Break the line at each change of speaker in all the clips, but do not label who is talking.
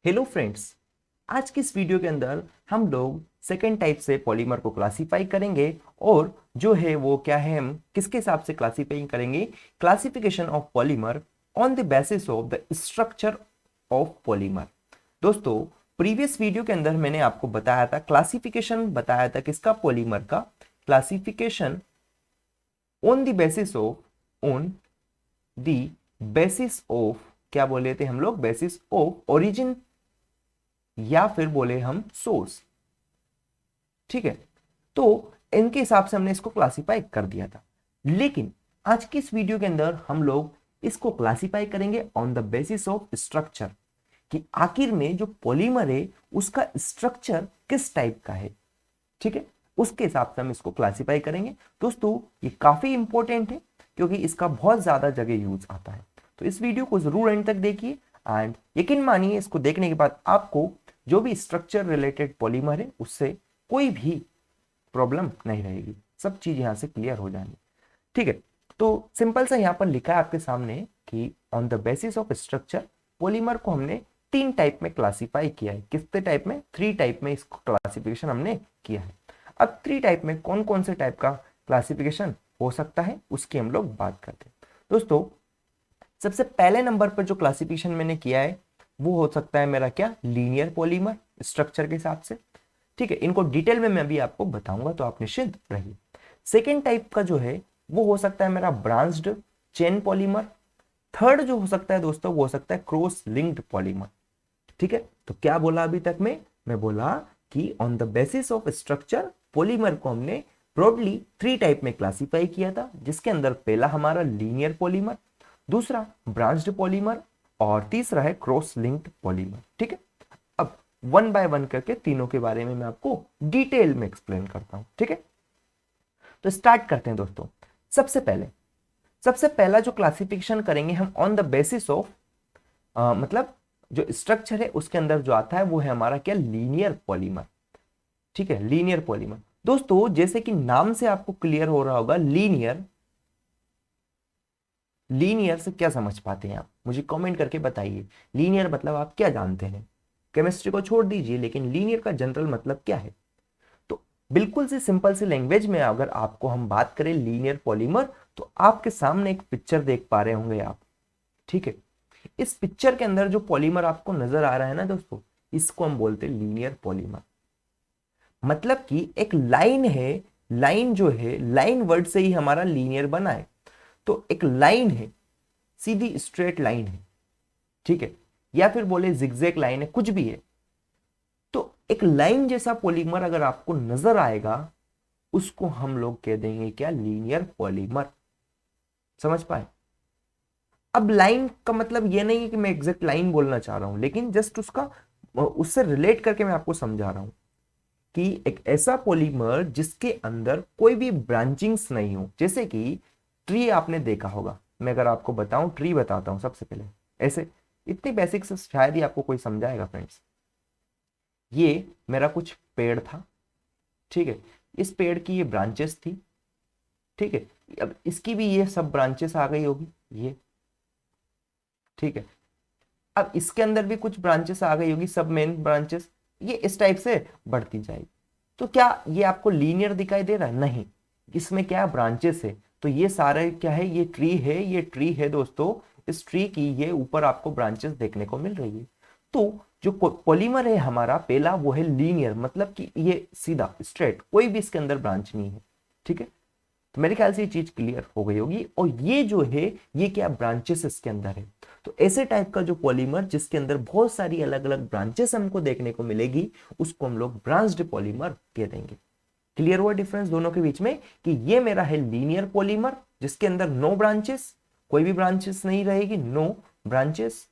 Hello friends, आज की इस वीडियो के अंदर हम लोग सेकेंड टाइप से पॉलीमर को क्लासीफाई करेंगे। और जो है वो क्या है, हम किसके हिसाब से क्लासीफाई करेंगे? Classification of polymer on the basis of the structure of polymer. दोस्तों, प्रीवियस वीडियो के अंदर मैंने आपको बताया था, क्लासिफिकेशन बताया था किसका? पॉलीमर का। Classification on the basis of क्या बोले थे हम लोग? बेसिस ऑफ ओरिजिन या फिर बोले हम सोर्स। ठीक है, तो इनके हिसाब से हमने इसको क्लासिफाई कर दिया था। लेकिन आज की इस वीडियो के अंदर हम लोग इसको क्लासिफाई करेंगे on the basis of structure, कि आखिर में जो पॉलीमर है उसका स्ट्रक्चर किस टाइप का है। ठीक है, उसके हिसाब से हम इसको क्लासिफाई करेंगे। दोस्तों, ये काफी इंपॉर्टेंट है क्योंकि इसका बहुत ज्यादा जगह यूज आता है। तो इस वीडियो को जरूर एंड तक देखिए एंड यकीन मानिए, इसको देखने के बाद आपको जो भी स्ट्रक्चर रिलेटेड पॉलीमर है उससे कोई भी प्रॉब्लम नहीं रहेगी, सब चीज यहां से क्लियर हो जाएंगी। ठीक है, तो सिंपल सा यहां पर लिखा है आपके सामने कि on the basis of structure polymer को हमने 3 टाइप में क्लासिफाई किया है। कितने टाइप में? 3 टाइप में इसको क्लासिफिकेशन हमने किया है। अब 3 टाइप में कौन कौन से टाइप का क्लासिफिकेशन हो सकता है उसकी हम लोग बात करते हैं। दोस्तों, सबसे पहले नंबर पर जो क्लासिफिकेशन मैंने किया है वो हो सकता है मेरा क्या? लीनियर पॉलीमर स्ट्रक्चर के हिसाब से। ठीक है, इनको डिटेल में मैं अभी आपको बताऊंगा, तो आप निश्चिंत रहिए। सेकेंड टाइप का जो है वो हो सकता है मेरा ब्रांच्ड चेन पॉलीमर। थर्ड जो हो सकता है दोस्तों वो हो सकता है क्रॉस लिंक्ड पॉलीमर। ठीक है, तो क्या बोला अभी तक में? मैं बोला कि on the basis of structure polymer को हमने ब्रॉडली 3 टाइप में क्लासिफाई किया था, जिसके अंदर पहला हमारा लीनियर पॉलीमर, दूसरा ब्रांच्ड पॉलीमर और तीसरा है क्रॉस लिंक्ड पॉलीमर। ठीक है, अब वन बाय वन करके तीनों के बारे में मैं आपको डिटेल में एक्सप्लेन करता हूं। ठीक है, तो स्टार्ट करते हैं दोस्तों। सबसे पहला जो क्लासिफिकेशन करेंगे हम ऑन द बेसिस ऑफ मतलब जो स्ट्रक्चर है उसके अंदर जो आता है वो है हमारा क्या? Linear polymer. ठीक है, लीनियर पॉलीमर। दोस्तों, जैसे कि नाम से आपको क्लियर हो रहा होगा, लीनियर लीनियर से क्या समझ पाते हैं आप? मुझे कमेंट करके बताइए। लीनियर मतलब आप क्या जानते हैं? केमिस्ट्री को छोड़ दीजिए, लेकिन लीनियर का जनरल मतलब क्या है? तो बिल्कुल सी सिंपल सी लैंग्वेज में अगर आपको हम बात करें लीनियर पॉलीमर, तो आपके सामने एक पिक्चर देख पा रहे होंगे आप। ठीक है, इस पिक्चर के अंदर जो पॉलीमर आपको नजर आ रहा है ना दोस्तों, इसको हम बोलते हैं लीनियर पॉलीमर। मतलब कि एक लाइन है, लाइन जो है, लाइन वर्ड से ही हमारा लीनियर बना है। तो एक लाइन है, सीधी स्ट्रेट लाइन है। ठीक है, या फिर बोले जिगजैग लाइन है, कुछ भी है। तो एक लाइन जैसा पॉलीमर अगर आपको नजर आएगा, उसको हम लोग कह देंगे क्या? Linear polymer. समझ पाए? अब लाइन का मतलब ये नहीं है कि मैं एग्जैक्ट लाइन बोलना चाह रहा हूं, लेकिन जस्ट उसका उससे रिलेट करके मैं आपको समझा रहा हूं कि एक ऐसा पॉलीमर जिसके अंदर कोई भी ब्रांचिंग्स नहीं हो। जैसे कि ट्री आपने देखा होगा, मैं अगर आपको बताऊं, ट्री बताता हूं सबसे पहले। ऐसे इतनी बेसिक से शायद ही आपको कोई समझाएगा फ्रेंड्स। ये मेरा कुछ पेड़ था। ठीक है, इस पेड़ की ये ब्रांचेस थी। ठीक है, अब इसकी भी ये सब ब्रांचेस आ गई होगी ये। ठीक है, अब इसके अंदर भी कुछ ब्रांचेस आ गई होगी, सब मेन ब्रांचेस। ये इस टाइप से बढ़ती जाएगी। तो क्या ये आपको लीनियर दिखाई दे रहा है? नहीं, इसमें क्या ब्रांचेस है। तो ये सारे क्या है? ये ट्री है, ये ट्री है दोस्तों। इस ट्री की ये ऊपर आपको ब्रांचेस देखने को मिल रही है। तो जो पॉलीमर है हमारा पहला, वो है लीनियर, मतलब कि ये सीधा स्ट्रेट, कोई भी इसके अंदर ब्रांच नहीं है। ठीक है, तो मेरे ख्याल से ये चीज क्लियर हो गई होगी। और ये जो है, ये क्या? ब्रांचेस इसके अंदर है। तो ऐसे टाइप का जो पॉलीमर जिसके अंदर बहुत सारी अलग अलग ब्रांचेस हमको देखने को मिलेगी, उसको हम लोग ब्रांच्ड पॉलीमर कह देंगे। क्लियर हुआ डिफरेंस दोनों के बीच में? कि ये मेरा है लीनियर पॉलीमर जिसके अंदर नो ब्रांचेस, कोई भी ब्रांचेस नहीं रहेगी, नो ब्रांचेस।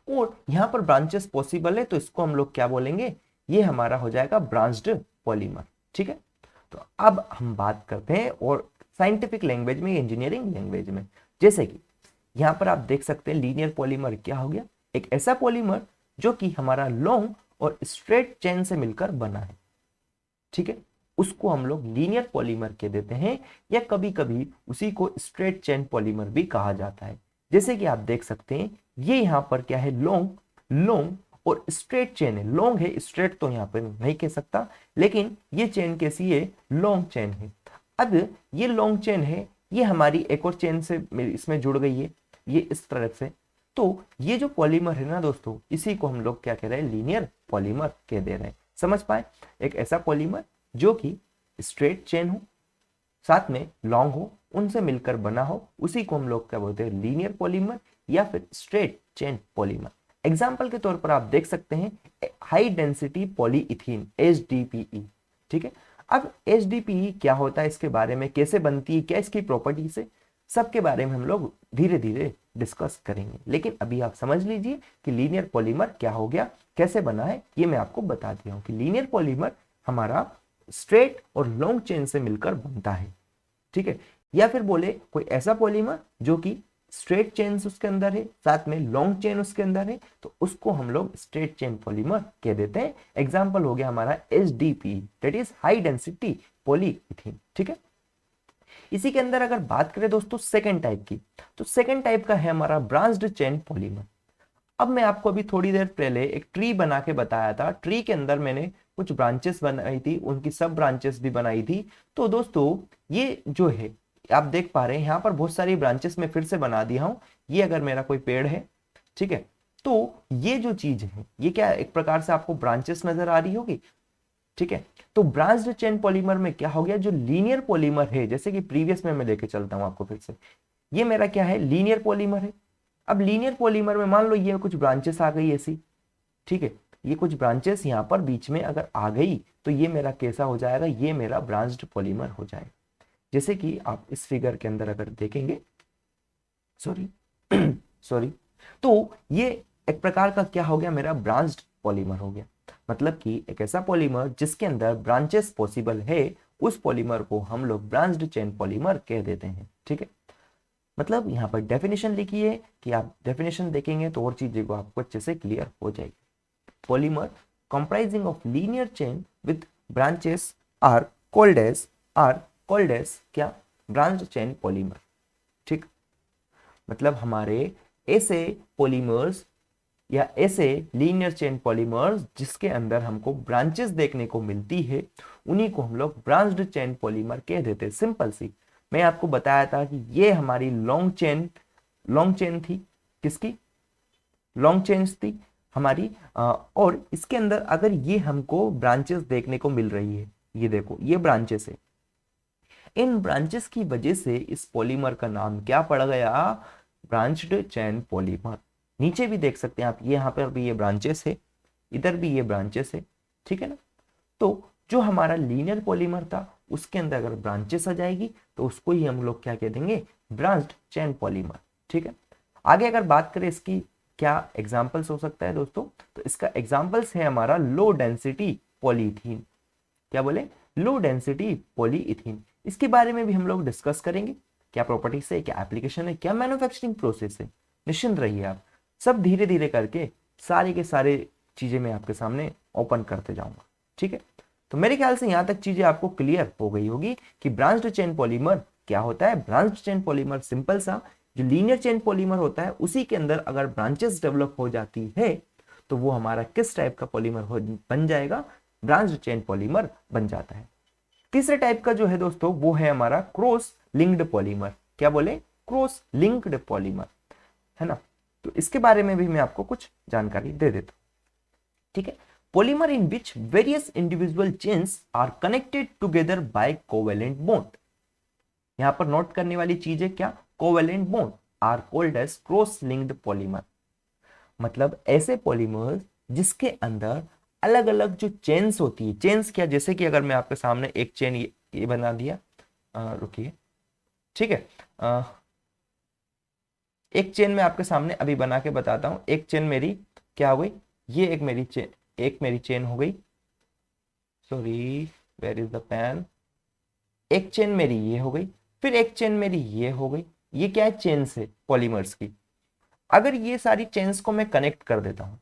और यहां पर ब्रांचेस पॉसिबल है, तो इसको हम लोग क्या बोलेंगे? ये हमारा हो जाएगा ब्रांच्ड पॉलीमर। ठीक है, तो अब हम बात करते हैं और साइंटिफिक लैंग्वेज में, इंजीनियरिंग लैंग्वेज में। जैसे कि यहां पर आप देख सकते हैं लीनियर पॉलीमर क्या हो गया? एक ऐसा पॉलीमर जो कि हमारा लॉन्ग और स्ट्रेट चेन से मिलकर बना है। ठीक है, उसको हम लोग लीनियर पॉलीमर कह देते हैं, या कभी कभी उसी को स्ट्रेट चेन पॉलीमर भी कहा जाता है। जैसे कि आप देख सकते हैं, ये यहां पर क्या है? लॉन्ग लॉन्ग और स्ट्रेट चेन है। लॉन्ग है, स्ट्रेट तो यहाँ पे नहीं कह सकता, लेकिन ये चेन कैसी है, लॉन्ग चेन है। अब ये लॉन्ग चेन है, ये हमारी एक और चेन से इसमें जुड़ गई है, ये इस तरह से। तो ये जो पॉलीमर है ना दोस्तों, इसी को हम लोग क्या कह रहे हैं, लीनियर पॉलीमर कह दे रहे हैं। समझ पाए, एक ऐसा पॉलीमर जो कि स्ट्रेट चेन हो, साथ में लॉन्ग हो, उनसे मिलकर बना हो, उसी को हम लोग क्या बोलते हैं, लीनियर पॉलीमर या फिर स्ट्रेट चेन पॉलीमर। एग्जाम्पल के तौर पर आप देख सकते हैं हाई डेंसिटी पॉलीइथीन, HDPE। ठीक है, अब HDPE क्या होता है, इसके बारे में, कैसे बनती है, क्या इसकी प्रॉपर्टीज है, सबके बारे में हम लोग धीरे धीरे डिस्कस करेंगे। लेकिन अभी आप समझ लीजिए कि लीनियर पॉलीमर क्या हो गया, कैसे बना है, ये मैं आपको बता दिया हूं कि लीनियर पॉलीमर हमारा स्ट्रेट और लॉन्ग चेन से मिलकर बनता है। ठीक है, या फिर बोले कोई ऐसा पॉलीमर जो कि स्ट्रेट चेन उसके अंदर है, साथ में लॉन्ग चेन उसके अंदर है, तो उसको हम लोग स्ट्रेट चेन पॉलीमर कह देते हैं। एग्जांपल हो गया हमारा HDPE, that is high density polyethene. ठीक है, इसी के अंदर अगर बात करें दोस्तों सेकेंड टाइप की, तो सेकेंड टाइप का है हमारा ब्रांच्ड चेन पॉलीमर। अब मैं आपको अभी थोड़ी देर पहले एक ट्री बना के बताया था, ट्री के अंदर मैंने कुछ ब्रांचेस बनाई थी, उनकी सब ब्रांचेस भी बनाई थी। तो दोस्तों ये जो है आप देख पा रहे हैं, यहाँ पर बहुत सारी ब्रांचेस में फिर से बना दिया हूं। ये अगर मेरा कोई पेड़ है, ठीक है, तो ये जो चीज है, ये क्या एक प्रकार से आपको ब्रांचेस नजर आ रही होगी। ठीक है, तो ब्रांच्ड चेन पॉलीमर में क्या हो गया, जो लीनियर पॉलीमर है, जैसे कि प्रीवियस में मैं लेके चलता हूं आपको फिर से, ये मेरा क्या है, लीनियर पॉलीमर है। अब लीनियर पॉलीमर में मान लो ये कुछ ब्रांचेस आ गई ऐसी, ठीक है, ये कुछ ब्रांचेस यहाँ पर बीच में अगर आ गई, तो ये मेरा कैसा हो जाएगा, ये मेरा ब्रांच्ड पॉलीमर हो जाएगा। जैसे कि आप इस फिगर के अंदर अगर देखेंगे, सॉरी सॉरी, तो ये एक प्रकार का क्या हो गया, मेरा ब्रांच्ड पॉलीमर हो गया। मतलब कि एक ऐसा पॉलीमर जिसके अंदर ब्रांचेस पॉसिबल है, उस पॉलीमर को हम लोग ब्रांच्ड चेन पॉलीमर कह देते हैं। ठीक है, मतलब यहाँ पर डेफिनेशन लिखी है कि आप डेफिनेशन देखेंगे तो और चीजें को आपको अच्छे से क्लियर हो जाएगी। Polymer comprising of linear chain with branches are called as क्या, ब्रांच्ड चेन पॉलीमर। ठीक, मतलब हमारे ऐसे पॉलीमर्स या ऐसे लीनियर चेन पॉलीमर्स जिसके अंदर हमको ब्रांचेस देखने को मिलती है, उन्हीं को हम लोग ब्रांच्ड चेन पॉलीमर कह देते हैं। सिंपल सी, मैं आपको बताया था कि ये हमारी लॉन्ग चेन थी, किसकी, लॉन्ग चेन थी हमारी, और इसके अंदर अगर ये हमको ब्रांचेस देखने को मिल रही है, ये देखो ये ब्रांचेस है, इन ब्रांचेस की वजह से इस पॉलीमर का नाम क्या पड़ गया, ब्रांच्ड चेन पॉलीमर। नीचे भी देख सकते हैं आप, ये यहाँ पर भी ये ब्रांचेस है, इधर भी ये ब्रांचेस है। ठीक है ना, तो जो हमारा लीनियर पॉलीमर था उसके अंदर अगर ब्रांचेस आ जाएगी तो उसको ही हम लोग क्या कह देंगे, ब्रांच्ड चेन पॉलीमर। ठीक है, आगे अगर बात करें इसकी क्या एग्जाम्पल्स हो सकता है दोस्तों, तो इसका एग्जाम्पल्स है हमारा लो डेंसिटी पॉलीइथीन। क्या बोले, लो डेंसिटी पॉलीइथीन। इसके बारे में भी हम लोग डिस्कस करेंगे, क्या प्रॉपर्टीज है, क्या एप्लीकेशन है, क्या मैन्युफैक्चरिंग प्रोसेस है। निश्चिंत रहिए आप, सब धीरे धीरे करके सारे के सारे चीजें मैं आपके सामने ओपन करते जाऊंगा। ठीक है, तो मेरे ख्याल से यहां तक चीजें आपको क्लियर हो गई होगी कि ब्रांच्ड चेन पॉलीमर क्या होता है। ब्रांच्ड चेन पॉलीमर सिंपल सा, जो लीनियर चेन पॉलीमर होता है उसी के अंदर अगर ब्रांचेस डेवलप हो जाती है तो वो हमारा किस टाइप का पॉलीमर बन जाएगा, ब्रांच्ड चेन पॉलीमर बन जाता है। तीसरे टाइप का जो है दोस्तों वो है हमारा क्रॉस लिंक्ड पॉलीमर। क्या बोले, क्रॉस लिंक्ड पॉलीमर, है ना। तो इसके बारे में भी मैं आपको कुछ जानकारी दे देता हूं। ठीक है, polymer in which various individual chains are connected together by covalent bond. यहां पर नोट करने वाली चीज है क्या, covalent bond are called as cross linked polymer. मतलब ऐसे पॉलीमर्स जिसके अंदर अलग अलग जो चेन्स होती है, चेन्स क्या, जैसे कि अगर मैं आपके सामने एक चेन ये बना दिया, रुकिए, ठीक है, एक चेन मैं आपके सामने अभी बना के बताता हूं। एक चेन मेरी क्या हो गई, ये एक मेरी चेन हो गई, sorry where is the pen, एक चेन मेरी ये हो गई, फिर एक चेन मेरी ये हो गई। ये क्या है, चेन्स है पॉलीमर्स की। अगर ये सारी चेन्स को मैं कनेक्ट कर देता हूं,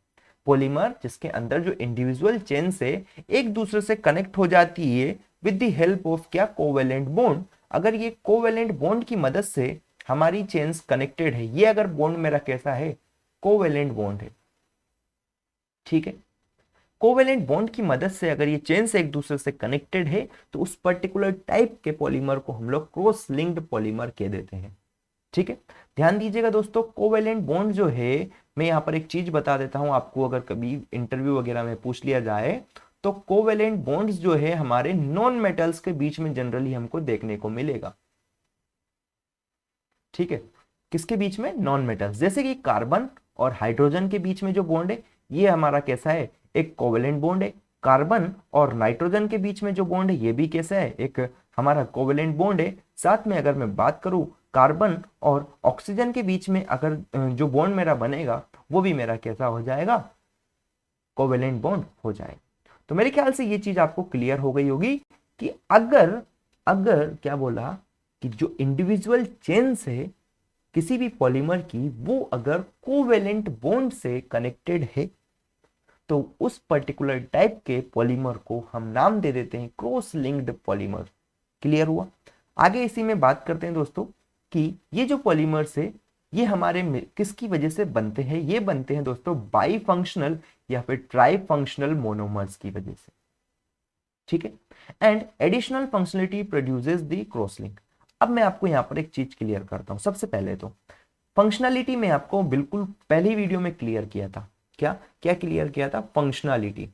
पॉलीमर जिसके अंदर जो इंडिविजुअल चेन्स है एक दूसरे से कनेक्ट हो जाती है विद द हेल्प ऑफ क्या, कोवेलेंट बॉन्ड। अगर ये कोवेलेंट बॉन्ड की मदद से हमारी चेन्स कनेक्टेड है, ये अगर बॉन्ड मेरा कैसा है, कोवेलेंट बॉन्ड है, ठीक है। कोवेलेंट बॉन्ड की मदद से अगर ये चेन से एक दूसरे से कनेक्टेड है तो उस पर्टिकुलर टाइप के पॉलीमर को हम लोग क्रॉस लिंक्ड पॉलीमर कह देते हैं। ठीक है, ध्यान दीजिएगा दोस्तों, कोवेलेंट बॉन्ड जो है, मैं यहाँ पर एक चीज बता देता हूं आपको, अगर कभी इंटरव्यू वगैरह में पूछ लिया जाए तो कोवेलेंट बॉन्ड्स जो है हमारे नॉन मेटल्स के बीच में जनरली हमको देखने को मिलेगा। ठीक है, किसके बीच में? नॉन मेटल्स, जैसे कि कार्बन और हाइड्रोजन के बीच में जो बॉन्ड है ये हमारा कैसा है? एक कोवेलेंट बॉन्ड है। कार्बन और नाइट्रोजन के बीच में जो बॉन्ड है ये भी कैसा है? एक हमारा कोवेलेंट बॉन्ड है। साथ में अगर मैं बात करूं कार्बन और ऑक्सीजन के बीच में अगर जो बॉन्ड मेरा बनेगा वो भी मेरा कैसा हो जाएगा? कोवेलेंट बॉन्ड हो जाएगा। तो मेरे ख्याल से ये चीज आपको क्लियर हो गई होगी कि अगर अगर क्या बोला कि जो इंडिविजुअल चेन्स है किसी भी पॉलीमर की, वो अगर कोवेलेंट बॉन्ड से कनेक्टेड है तो उस पर्टिकुलर टाइप के पॉलीमर को हम नाम दे देते हैं क्रॉस लिंक्ड पॉलीमर। क्लियर हुआ? आगे इसी में बात करते हैं दोस्तों कि ये जो पॉलीमर्स है ये हमारे किसकी वजह से बनते हैं? ये बनते हैं दोस्तों बाई फंक्शनल या फिर ट्राई फंक्शनल मोनोमर्स की वजह से। ठीक है, and additional functionality produces the cross link. अब मैं आपको यहां पर एक चीज क्लियर करता हूं। सबसे पहले तो फंक्शनलिटी में आपको बिल्कुल पहली वीडियो में क्लियर किया था। क्या क्या क्लियर किया था? फंक्शनलिटी।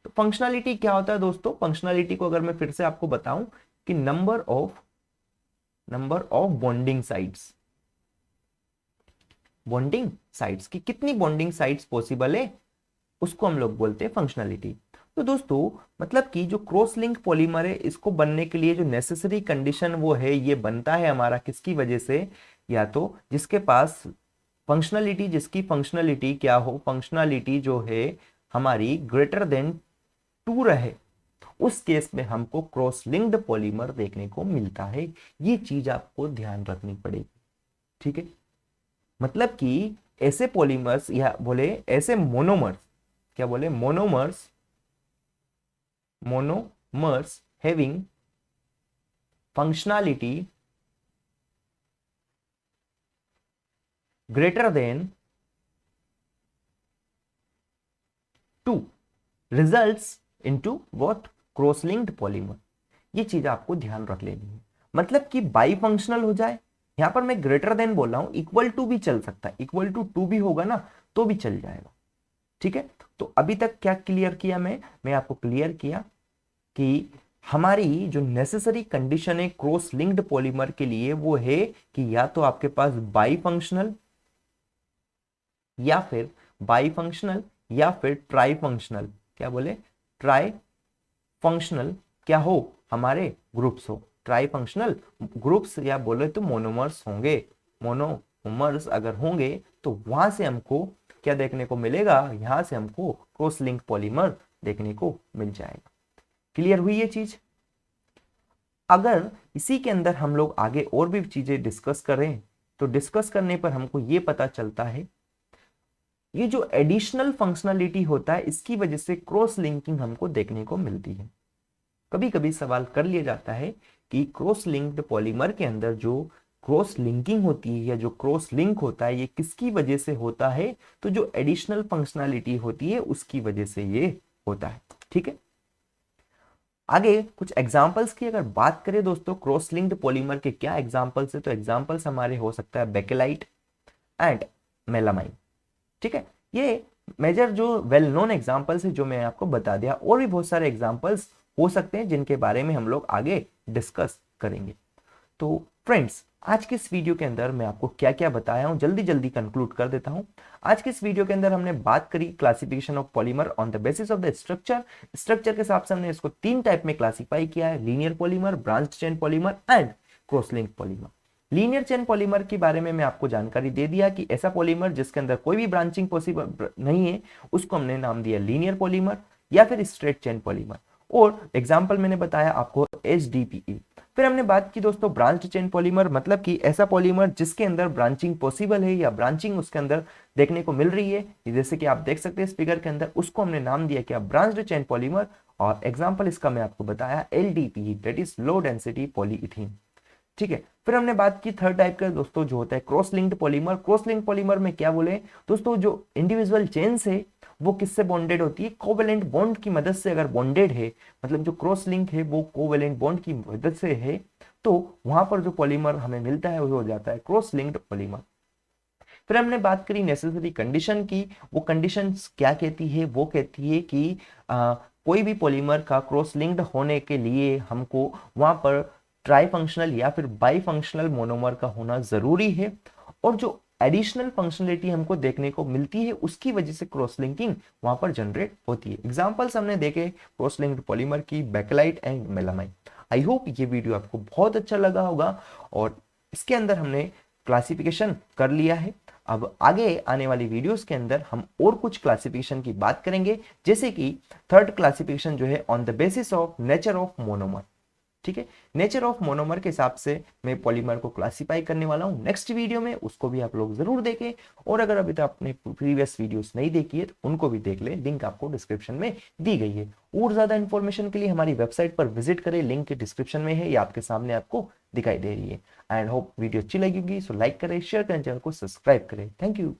तो फंक्शनलिटी क्या होता है दोस्तों? फंक्शनलिटी को अगर मैं फिर से आपको बताऊं कि नंबर ऑफ बॉन्डिंग साइट्स की कितनी बॉन्डिंग साइट्स पॉसिबल है उसको हम लोग बोलते हैं फंक्शनलिटी। तो दोस्तों मतलब कि जो क्रॉस लिंक पॉलीमर है इसको बनने के लिए जो नेसेसरी कंडीशन वो है, ये बनता है हमारा किसकी वजह से? या तो जिसके पास फंक्शनलिटी, जिसकी फंक्शनलिटी क्या हो? फंक्शनलिटी जो है हमारी ग्रेटर देन 2 रहे, उस केस में हमको क्रॉस लिंक्ड पॉलीमर देखने को मिलता है। ये चीज आपको ध्यान रखनी पड़ेगी। ठीक है, मतलब कि ऐसे पॉलीमर्स या बोले ऐसे मोनोमर्स, क्या बोले? Monomers having functionality greater than 2 results into what? Cross linked polymer. ये चीज आपको ध्यान रख लेनी है। मतलब कि बाई फंक्शनल हो जाए, यहां पर मैं ग्रेटर देन बोल रहा हूं, इक्वल टू भी चल सकता है, इक्वल टू 2 भी होगा ना तो भी चल जाएगा। ठीक है, तो अभी तक क्या क्लियर किया? मैं आपको क्लियर किया कि हमारी जो नेसेसरी कंडीशन है क्रॉस लिंक्ड पॉलीमर के लिए वो है कि या तो आपके पास बाई फंक्शनल या फिर बाई फंक्शनल या फिर ट्राई फंक्शनल, क्या बोले? ट्राई फंक्शनल क्या हो? हमारे ग्रुप्स हो। ट्राई फंक्शनल ग्रुप्स या बोले तो मोनोमर्स होंगे। मोनोमर्स अगर होंगे तो वहां से हमको क्या देखने को मिलेगा? यहां से हमको क्रॉस लिंक पॉलीमर देखने को मिल जाएगा। क्लियर हुई ये चीज? अगर इसी के अंदर हम लोग आगे और भी चीजें डिस्कस करें तो डिस्कस करने पर हमको ये पता चलता है ये जो एडिशनल फंक्शनलिटी होता है इसकी वजह से क्रॉस लिंकिंग हमको देखने को मिलती है। कभी कभी सवाल कर लिया जाता है कि क्रॉस लिंक्ड पॉलीमर के अंदर जो क्रॉस लिंकिंग होती है या जो क्रॉस लिंक होता है ये किसकी वजह से होता है? तो जो एडिशनल फंक्शनलिटी होती है उसकी वजह से ये होता है। ठीक है, आगे कुछ एग्जांपल्स की अगर बात करें दोस्तों, क्रॉस लिंक्ड पॉलीमर के क्या एग्जांपल्स है? तो एग्जांपल्स हमारे हो सकता है बेकेलाइट एंड मेलामाइन। ठीक है, ये मेजर जो वेल नोन एग्जांपल्स है जो मैं आपको बता दिया। और भी बहुत सारे एग्जांपल्स हो सकते हैं जिनके बारे में हम लोग आगे डिस्कस करेंगे। तो फ्रेंड्स आज के इस वीडियो के अंदर मैं आपको क्या क्या बताया हूं जल्दी जल्दी कंक्लूड कर देता हूं। आज के इस वीडियो के अंदर हमने बात करी classification of polymer on the basis of the structure के हिसाब से हमने इसको 3 टाइप में क्लासिफाई किया है, linear polymer, branched chain polymer and cross link polymer. Linear chain polymer के बारे में मैं आपको जानकारी दे दिया कि ऐसा पॉलीमर जिसके अंदर कोई भी ब्रांचिंग पॉसिबल नहीं है उसको हमने नाम दिया लीनियर पॉलीमर या फिर स्ट्रेट चेन पॉलीमर। और एग्जांपल मैंने बताया आपको HDPE। फिर हमने बात की दोस्तों ब्रांच्ड चेन पॉलीमर, मतलब कि ऐसा पॉलीमर जिसके अंदर ब्रांचिंग पॉसिबल है या ब्रांचिंग उसके अंदर देखने को मिल रही है, जैसे कि आप देख सकते हैं इस फिगर के अंदर, उसको हमने नाम दिया क्या? Branched chain polymer. और एग्जांपल इसका मैं आपको बताया LDPE, that is low density polyethene. ठीक है। फिर हमने बात की थर्ड टाइप का दोस्तों जो होता है cross linked polymer. Cross linked polymer में क्या बोले दोस्तों, जो इंडिविजुअल चेन्स है वो किससे बॉन्डेड होती है, कोवेलेंट बॉन्ड की मदद से अगर बॉन्डेड है, मतलब जो क्रॉस लिंक है वो कोवेलेंट बॉन्ड की मदद से है, तो वहां पर जो पॉलीमर हमें मिलता है वो हो जाता है क्रॉस लिंक्ड पॉलीमर। फिर हमने बात करी नेसेसरी कंडीशन की। वो कंडीशन क्या कहती है, वो कहती है कि कोई भी पॉलीमर का क्रॉस लिंक्ड होने के लिए हमको वहां पर ट्राई फंक्शनल या फिर बाई फंक्शनल मोनोमर का होना जरूरी है, और जो एडिशनल फंक्शनलिटी हमको देखने को मिलती है उसकी वजह से क्रॉस लिंकिंग वहां पर जनरेट होती है। एग्जांपल्स हमने देखे क्रॉस लिंक्ड पॉलीमर की, bakelite and melamine. I hope ये वीडियो आपको बहुत अच्छा लगा होगा, और इसके अंदर हमने क्लासिफिकेशन कर लिया है। अब आगे आने वाली वीडियोस के अंदर हम और कुछ क्लासिफिकेशन की बात करेंगे, जैसे कि थर्ड क्लासिफिकेशन जो है on the basis of nature of monomer. ठीक है, नेचर ऑफ मोनोमर के हिसाब से मैं पॉलीमर को क्लासिफाई करने वाला हूं नेक्स्ट वीडियो में, उसको भी आप लोग जरूर देखें। और अगर अभी तक आपने प्रीवियस वीडियोस नहीं देखी है तो उनको भी देख लें, लिंक आपको डिस्क्रिप्शन में दी गई है। और ज्यादा इंफॉर्मेशन के लिए हमारी वेबसाइट पर विजिट करें, लिंक डिस्क्रिप्शन में है या आपके सामने आपको दिखाई दे रही है। एंड होप वीडियो अच्छी लगी होगी, सो लाइक करें, शेयर करें, चैनल को सब्सक्राइब करें। Thank you.